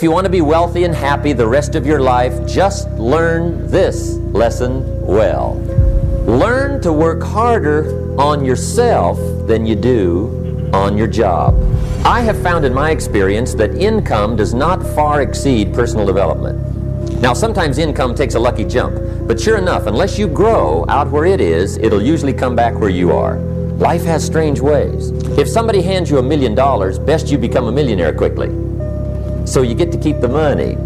If you want to be wealthy and happy the rest of your life, just learn this lesson well. Learn to work harder on yourself than you do on your job. I have found in my experience that income does not far exceed personal development. Now, sometimes income takes a lucky jump, but sure enough, unless you grow out where it is, it'll usually come back where you are. Life has strange ways. If somebody hands you $1 million, best you become a millionaire quickly, so you get to keep the money.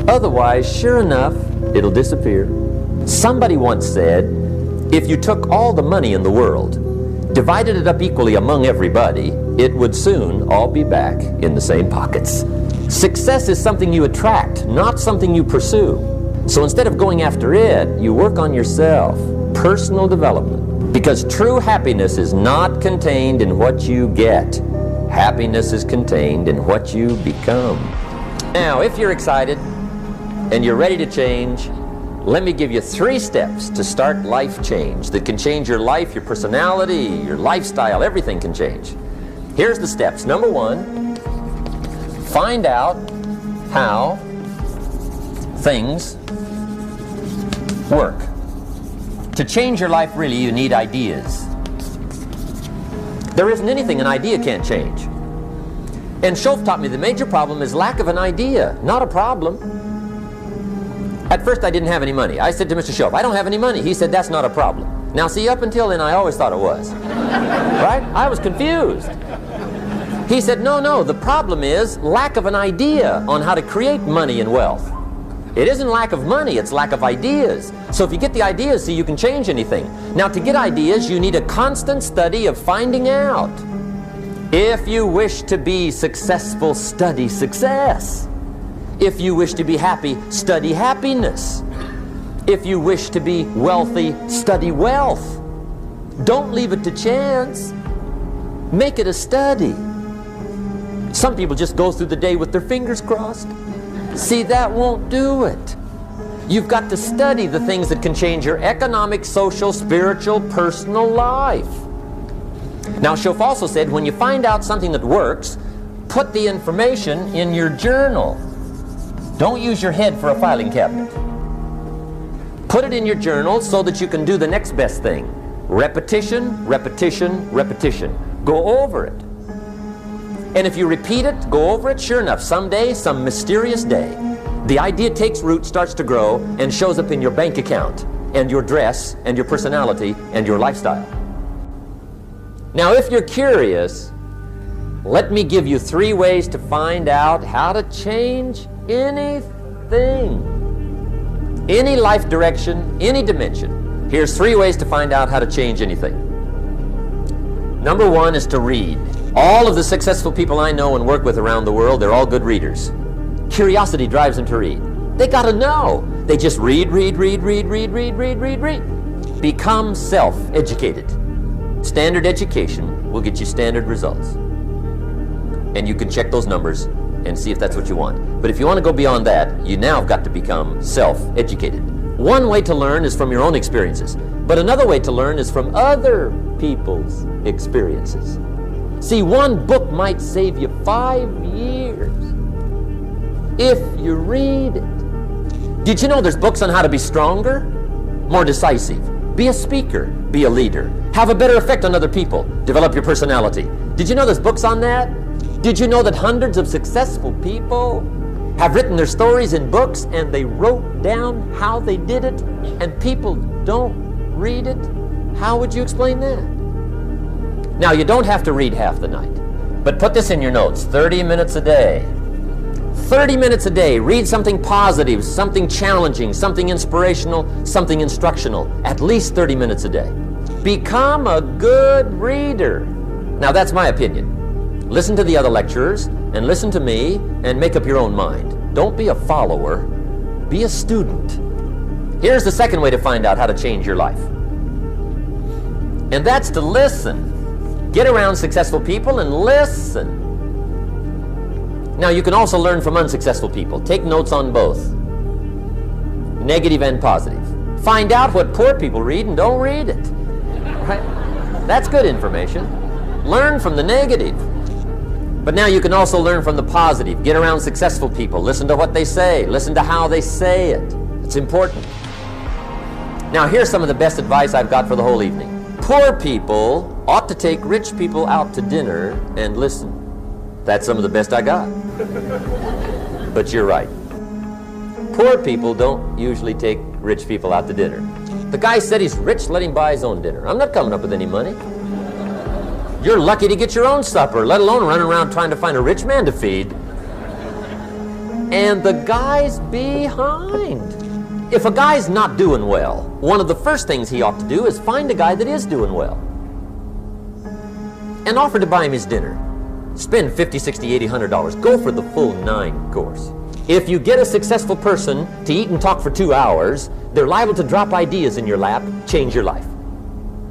Otherwise, sure enough, it'll disappear. Somebody once said, if you took all the money in the world, divided it up equally among everybody, it would soon all be back in the same pockets. Success is something you attract, not something you pursue. So instead of going after it, you work on yourself. Personal development. Because true happiness is not contained in what you get. Happiness is contained in what you become. Now, if you're excited and you're ready to change, let me give you 3 steps to start life change that can change your life, your personality, your lifestyle, everything can change. Here's the steps. Number 1, find out how things work. To change your life, really, you need ideas. There isn't anything an idea can't change. And Schoff taught me the major problem is lack of an idea, not a problem. At first I didn't have any money. I said to Mr. Schoff, I don't have any money. He said, that's not a problem. Now see, up until then I always thought it was. Right? I was confused. He said, no, the problem is lack of an idea on how to create money and wealth. It isn't lack of money, it's lack of ideas. So if you get the ideas, see, you can change anything. Now, to get ideas, you need a constant study of finding out. If you wish to be successful, study success. If you wish to be happy, study happiness. If you wish to be wealthy, study wealth. Don't leave it to chance. Make it a study. Some people just go through the day with their fingers crossed. See, that won't do it. You've got to study the things that can change your economic, social, spiritual, personal life. Now, Schoff also said, when you find out something that works, put the information in your journal. Don't use your head for a filing cabinet. Put it in your journal so that you can do the next best thing. Repetition, repetition, repetition. Go over it. And if you repeat it, go over it, sure enough, someday, some mysterious day, the idea takes root, starts to grow, and shows up in your bank account, and your dress, and your personality, and your lifestyle. Now, if you're curious, let me give you 3 ways to find out how to change anything. Any life direction, any dimension. Here's 3 ways to find out how to change anything. Number 1 is to read. All of the successful people I know and work with around the world, they're all good readers. Curiosity drives them to read. They gotta know. They just read. Become self-educated. Standard education will get you standard results. And you can check those numbers and see if that's what you want. But if you want to go beyond that, you now have got to become self-educated. One way to learn is from your own experiences, but another way to learn is from other people's experiences. See, one book might save you 5 years if you read it. Did you know there's books on how to be stronger, more decisive, be a speaker, be a leader, have a better effect on other people, develop your personality? Did you know there's books on that? Did you know that hundreds of successful people have written their stories in books and they wrote down how they did it, and people don't read it? How would you explain that? Now, you don't have to read half the night, but put this in your notes, 30 minutes a day. 30 minutes a day, read something positive, something challenging, something inspirational, something instructional, at least 30 minutes a day. Become a good reader. Now, that's my opinion. Listen to the other lecturers, and listen to me, and make up your own mind. Don't be a follower, be a student. Here's the second way to find out how to change your life. And that's to listen. Get around successful people and listen. Now, you can also learn from unsuccessful people. Take notes on both, negative and positive. Find out what poor people read and don't read it. Right? That's good information. Learn from the negative. But now you can also learn from the positive. Get around successful people. Listen to what they say. Listen to how they say it. It's important. Now here's some of the best advice I've got for the whole evening. Poor people ought to take rich people out to dinner and listen. That's some of the best I got. But you're right. Poor people don't usually take rich people out to dinner. The guy said he's rich, let him buy his own dinner. I'm not coming up with any money. You're lucky to get your own supper, let alone running around trying to find a rich man to feed. And the guy's behind. If a guy's not doing well, one of the first things he ought to do is find a guy that is doing well and offer to buy him his dinner. Spend $50, $60, $80, $100. Go for the full 9 course. If you get a successful person to eat and talk for 2 hours, they're liable to drop ideas in your lap, change your life.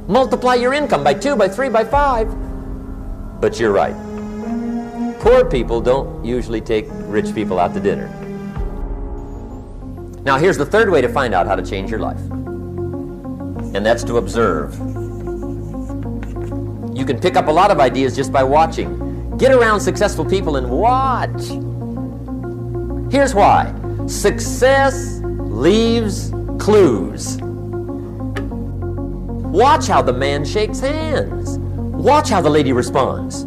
Multiply your income by 2, by 3, by 5. But you're right. Poor people don't usually take rich people out to dinner. Now here's the third way to find out how to change your life. And that's to observe. You can pick up a lot of ideas just by watching. Get around successful people and watch. Here's why. Success leaves clues. Watch how the man shakes hands. Watch how the lady responds.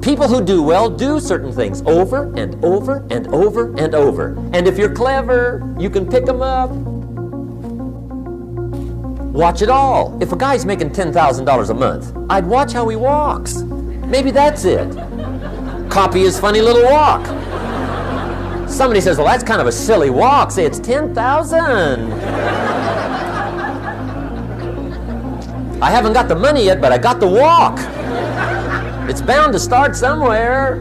People who do well do certain things over and over and over and over. And if you're clever, you can pick them up. Watch it all. If a guy's making $10,000 a month, I'd watch how he walks. Maybe that's it. Copy his funny little walk. Somebody says, well, that's kind of a silly walk. Say, it's 10,000. I haven't got the money yet, but I got the walk. It's bound to start somewhere.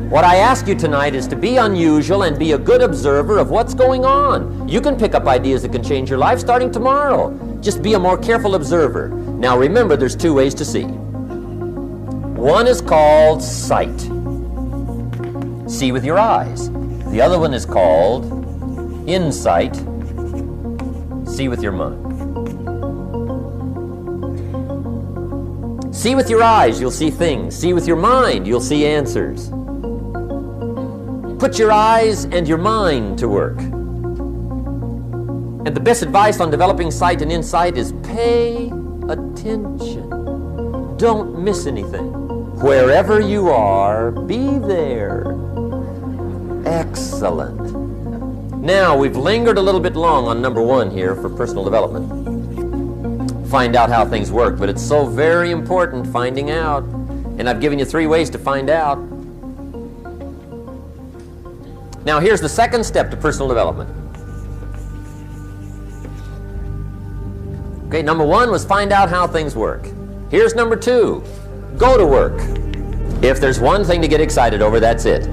What I ask you tonight is to be unusual and be a good observer of what's going on. You can pick up ideas that can change your life starting tomorrow. Just be a more careful observer. Now remember, there's 2 ways to see. One is called sight. See with your eyes. The other one is called insight. See with your mind. See with your eyes, you'll see things. See with your mind, you'll see answers. Put your eyes and your mind to work. And the best advice on developing sight and insight is pay attention. Don't miss anything. Wherever you are, be there. Excellent. Now, we've lingered a little bit long on number 1 here for personal development. Find out how things work, but it's so very important finding out. And I've given you 3 ways to find out. Now here's the second step to personal development. Okay, number 1 was find out how things work. Here's number 2, go to work. If there's one thing to get excited over, that's it.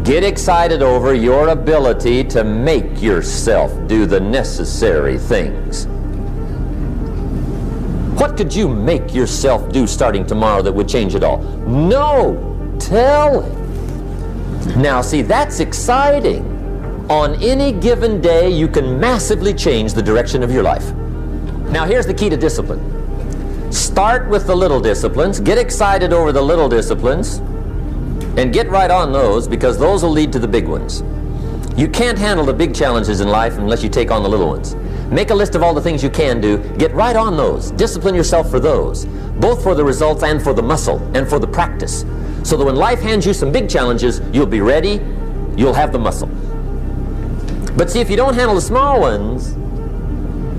Get excited over your ability to make yourself do the necessary things. What could you make yourself do starting tomorrow that would change it all? No, tell it. Now see, that's exciting. On any given day, you can massively change the direction of your life. Now here's the key to discipline. Start with the little disciplines, get excited over the little disciplines, and get right on those, because those will lead to the big ones. You can't handle the big challenges in life unless you take on the little ones. Make a list of all the things you can do, get right on those, discipline yourself for those, both for the results and for the muscle and for the practice, so that when life hands you some big challenges, you'll be ready, you'll have the muscle. But see, if you don't handle the small ones,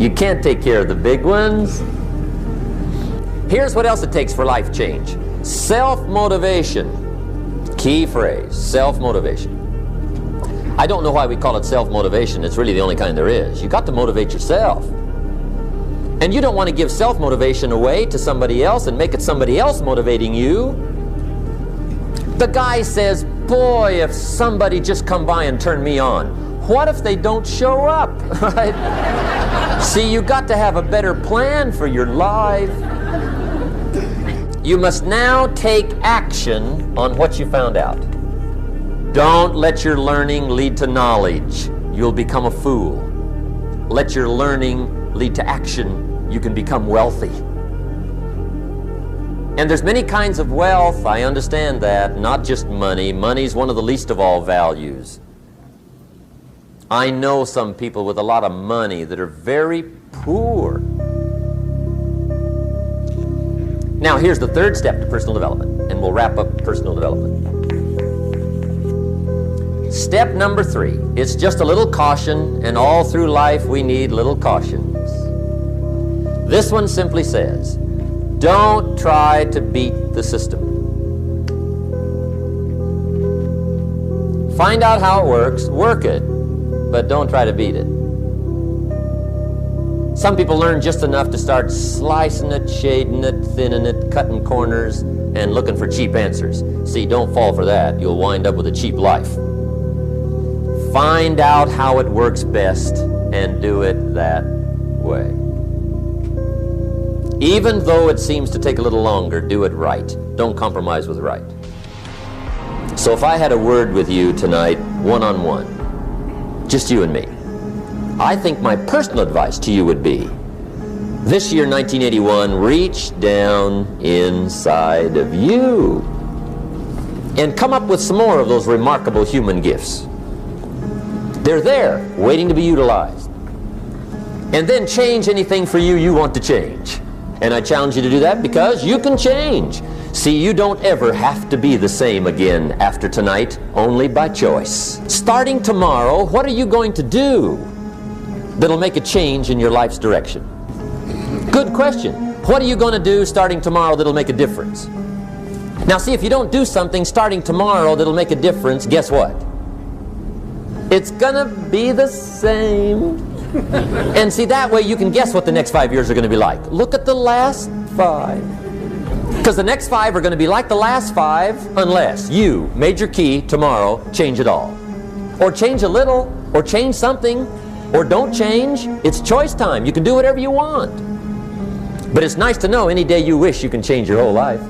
you can't take care of the big ones. Here's what else it takes for life change. Self-motivation. Key phrase, self-motivation. I don't know why we call it self-motivation. It's really the only kind there is. You got to motivate yourself. And you don't want to give self-motivation away to somebody else and make it somebody else motivating you. The guy says, boy, if somebody just come by and turn me on. What if they don't show up? Right? See, you got to have a better plan for your life. You must now take action on what you found out. Don't let your learning lead to knowledge. You'll become a fool. Let your learning lead to action. You can become wealthy. And there's many kinds of wealth, I understand that, not just money. Money's one of the least of all values. I know some people with a lot of money that are very poor. Now, here's the third step to personal development, and we'll wrap up personal development. Step number 3, it's just a little caution, and all through life we need little cautions. This one simply says, don't try to beat the system. Find out how it works, work it, but don't try to beat it. Some people learn just enough to start slicing it, shading it, thinning it, cutting corners, and looking for cheap answers. See, don't fall for that. You'll wind up with a cheap life. Find out how it works best and do it that way. Even though it seems to take a little longer, do it right. Don't compromise with right. So if I had a word with you tonight, one-on-one, just you and me, I think my personal advice to you would be, this year, 1981, reach down inside of you and come up with some more of those remarkable human gifts. They're there, waiting to be utilized. And then change anything for you want to change. And I challenge you to do that because you can change. See, you don't ever have to be the same again after tonight, only by choice. Starting tomorrow, what are you going to do that'll make a change in your life's direction? Good question. What are you going to do starting tomorrow that'll make a difference? Now see, if you don't do something starting tomorrow that'll make a difference, guess what? It's gonna be the same. And see, that way you can guess what the next 5 years are going to be like. Look at the last 5. Because the next 5 are going to be like the last 5 unless you, major key, tomorrow, change it all. Or change a little, or change something, or don't change. It's choice time. You can do whatever you want. But it's nice to know any day you wish you can change your whole life.